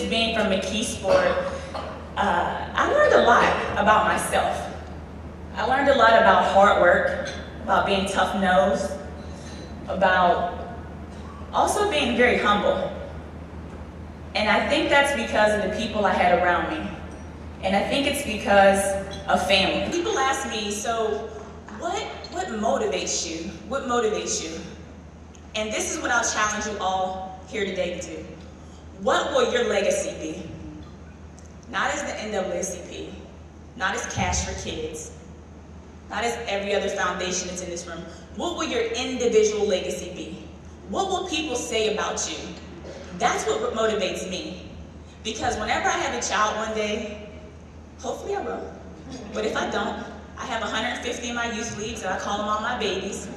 just being from McKeesport, I learned a lot about myself. I learned a lot about hard work, about being tough-nosed, about also being very humble. And I think that's because of the people I had around me. And I think it's because of family. People ask me, so what motivates you? What motivates you? And this is what I'll challenge you all here today to do. What will your legacy be? Not as the NAACP, not as Cash for Kids, not as every other foundation that's in this room. What will your individual legacy be? What will people say about you? That's what motivates me. Because whenever I have a child one day, hopefully I will, but if I don't, I have 150 in my youth leagues and I call them all my babies.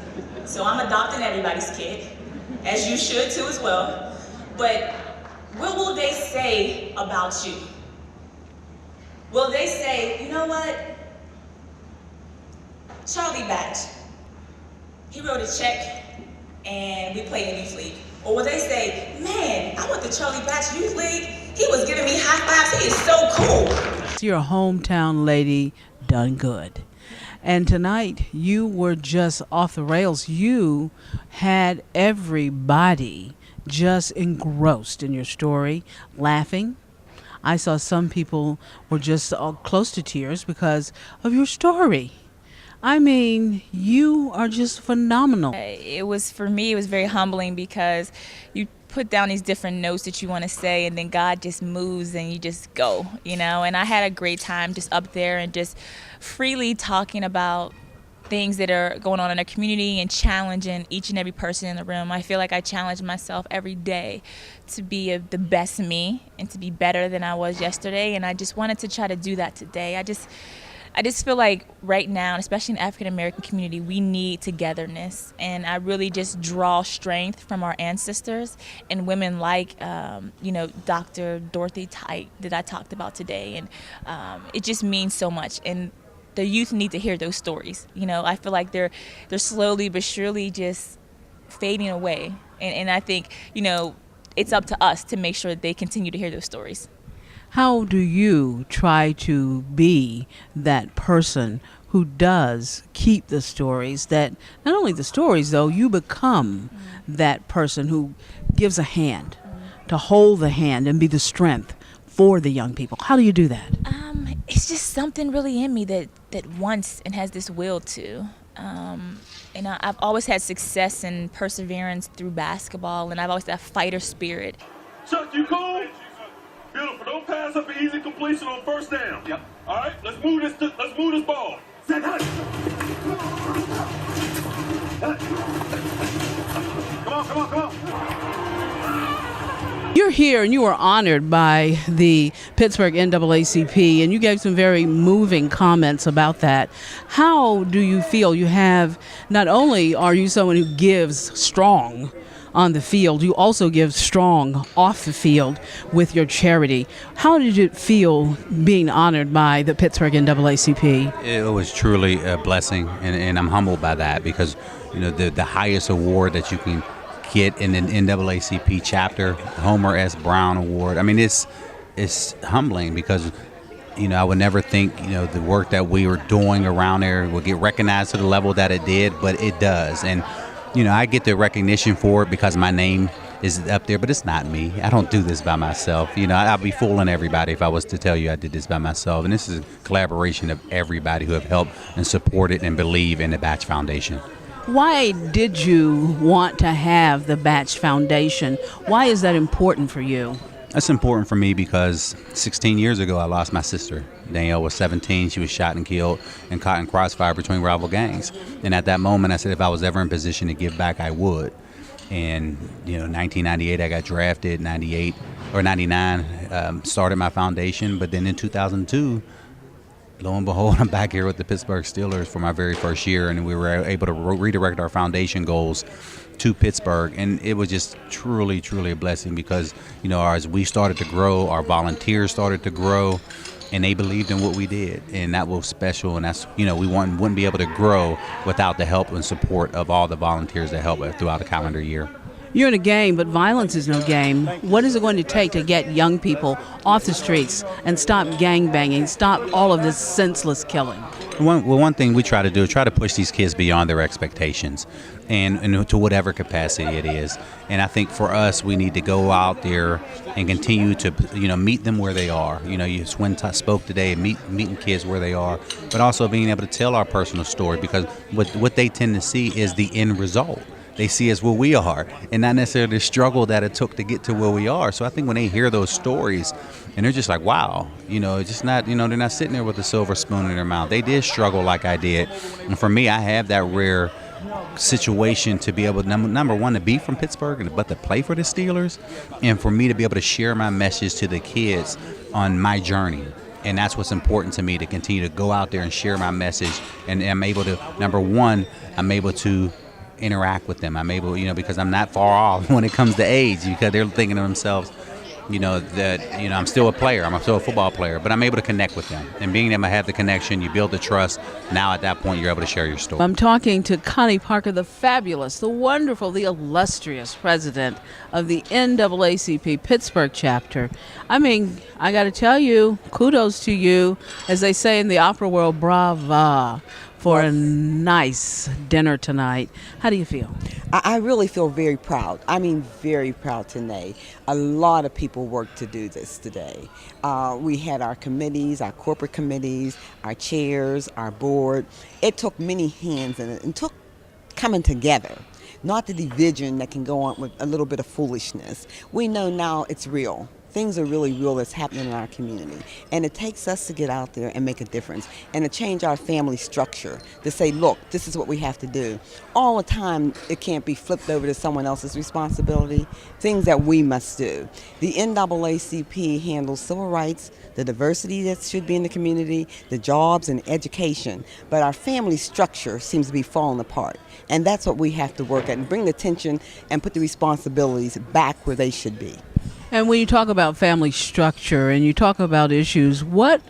So I'm adopting everybody's kid, as you should too as well. But what will they say about you? Will they say, you know what? Charlie Batch, he wrote a check and we played in youth league. Or will they say, man, I went to Charlie Batch Youth League. He was giving me high fives. He is so cool. You're a hometown lady done good. And tonight you were just off the rails. You had everybody just engrossed in your story, laughing. I saw some people were just close to tears because of your story. I mean, you are just phenomenal. For me, it was very humbling because you put down these different notes that you want to say and then God just moves and you just go, you know. And I had a great time just up there and just freely talking about things that are going on in our community and challenging each and every person in the room. I feel like I challenge myself every day to be the best me and to be better than I was yesterday. And I just wanted to try to do that today. I just feel like right now, especially in the African American community, we need togetherness. And I really just draw strength from our ancestors and women like, Dr. Dorothy Tite that I talked about today. And it just means so much. And the youth need to hear those stories. You know, I feel like they're slowly but surely just fading away. And I think, it's up to us to make sure that they continue to hear those stories. How do you try to be that person who does keep the stories, that not only the stories though, you become that person who gives a hand, to hold the hand and be the strength for the young people? How do you do that? It's just something really in me that wants and has this will to. And I've always had success and perseverance through basketball, and I've always had a fighter spirit. Chuck, you cool? Beautiful. Don't pass up an easy completion on first down. Yep. All right. Let's move this ball. Set hut. Come on. You're here and you were honored by the Pittsburgh NAACP, and you gave some very moving comments about that. How do you feel? You have, not only are you someone who gives strong on the field, you also give strong off the field with your charity. How did it feel being honored by the Pittsburgh NAACP? It was truly a blessing, and I'm humbled by that because, the highest award that you can get in an NAACP chapter, Homer S. Brown Award. I mean, it's humbling because, I would never think, the work that we were doing around there would get recognized to the level that it did, but it does. And, I get the recognition for it because my name is up there, but it's not me. I don't do this by myself. I'd be fooling everybody if I was to tell you I did this by myself. And this is a collaboration of everybody who have helped and supported and believe in the Batch Foundation. Why did you want to have the Batch Foundation? Why is that important for you? That's important for me because 16 years ago, I lost my sister. Danielle was 17. She was shot and killed and caught in crossfire between rival gangs. And at that moment, I said if I was ever in position to give back, I would. And, 1998, I got drafted. 98 or 99, started my foundation. But then in 2002, lo and behold, I'm back here with the Pittsburgh Steelers for my very first year, and we were able to redirect our foundation goals to Pittsburgh. And it was just truly, truly a blessing because, as we started to grow, our volunteers started to grow, and they believed in what we did. And that was special, and that's, we wouldn't be able to grow without the help and support of all the volunteers that help throughout the calendar year. You're in a game, but violence is no game. What is it going to take to get young people off the streets and stop gang banging, stop all of this senseless killing? One thing we try to do is try to push these kids beyond their expectations and to whatever capacity it is. And I think for us, we need to go out there and continue to, meet them where they are. Swin spoke today, meeting kids where they are, but also being able to tell our personal story, because what they tend to see is the end result. They see us where we are and not necessarily the struggle that it took to get to where we are. So I think when they hear those stories and they're just like, wow, it's just not, they're not sitting there with a silver spoon in their mouth. They did struggle like I did. And for me, I have that rare situation to be able to, number one, to be from Pittsburgh, but to play for the Steelers, and for me to be able to share my message to the kids on my journey. And that's what's important to me, to continue to go out there and share my message. And I'm able to, number one, I'm able to interact with them. I'm able, because I'm not far off when it comes to age, because they're thinking to themselves, that, I'm still a player, I'm still a football player, but I'm able to connect with them. And being able to have the connection, you build the trust. Now at that point, you're able to share your story. I'm talking to Connie Parker, the fabulous, the wonderful, the illustrious president of the NAACP Pittsburgh chapter. I mean, I got to tell you, kudos to you, as they say in the opera world, brava, for a nice dinner tonight. How do you feel? I really feel very proud. I mean, very proud, Tene. A lot of people worked to do this today. We had our committees, our corporate committees, our chairs, our board. It took many hands in it, and took coming together. Not the division that can go on with a little bit of foolishness. We know now it's real. Things are really real that's happening in our community. And it takes us to get out there and make a difference, and to change our family structure, to say, look, this is what we have to do. All the time, it can't be flipped over to someone else's responsibility. Things that we must do. The NAACP handles civil rights, the diversity that should be in the community, the jobs and education. But our family structure seems to be falling apart. And that's what we have to work at, and bring the attention and put the responsibilities back where they should be. And when you talk about family structure and you talk about issues, what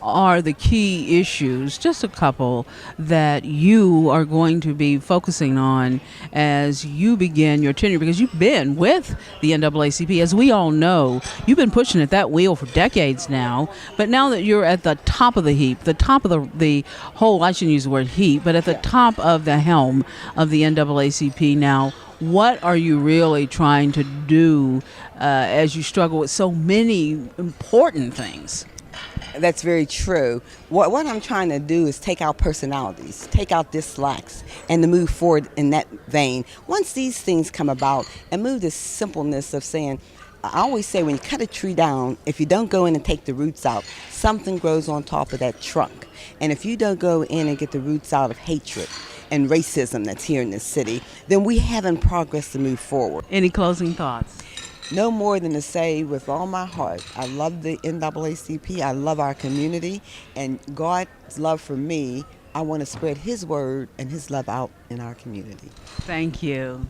are the key issues, just a couple, that you are going to be focusing on as you begin your tenure? Because you've been with the NAACP, as we all know, you've been pushing at that wheel for decades now, but now that you're at the top of the heap, the top of the whole, I shouldn't use the word heap, but at the top of the helm of the NAACP now, what are you really trying to do as you struggle with so many important things? That's very true. What I'm trying to do is take out personalities, take out dislikes, and to move forward in that vein. Once these things come about, and move this simpleness of saying, I always say, when you cut a tree down, if you don't go in and take the roots out, something grows on top of that trunk. And if you don't go in and get the roots out of hatred and racism that's here in this city, then we haven't progressed to move forward. Any closing thoughts? No more than to say, with all my heart, I love the NAACP, I love our community, and God's love for me, I want to spread His word and His love out in our community. Thank you.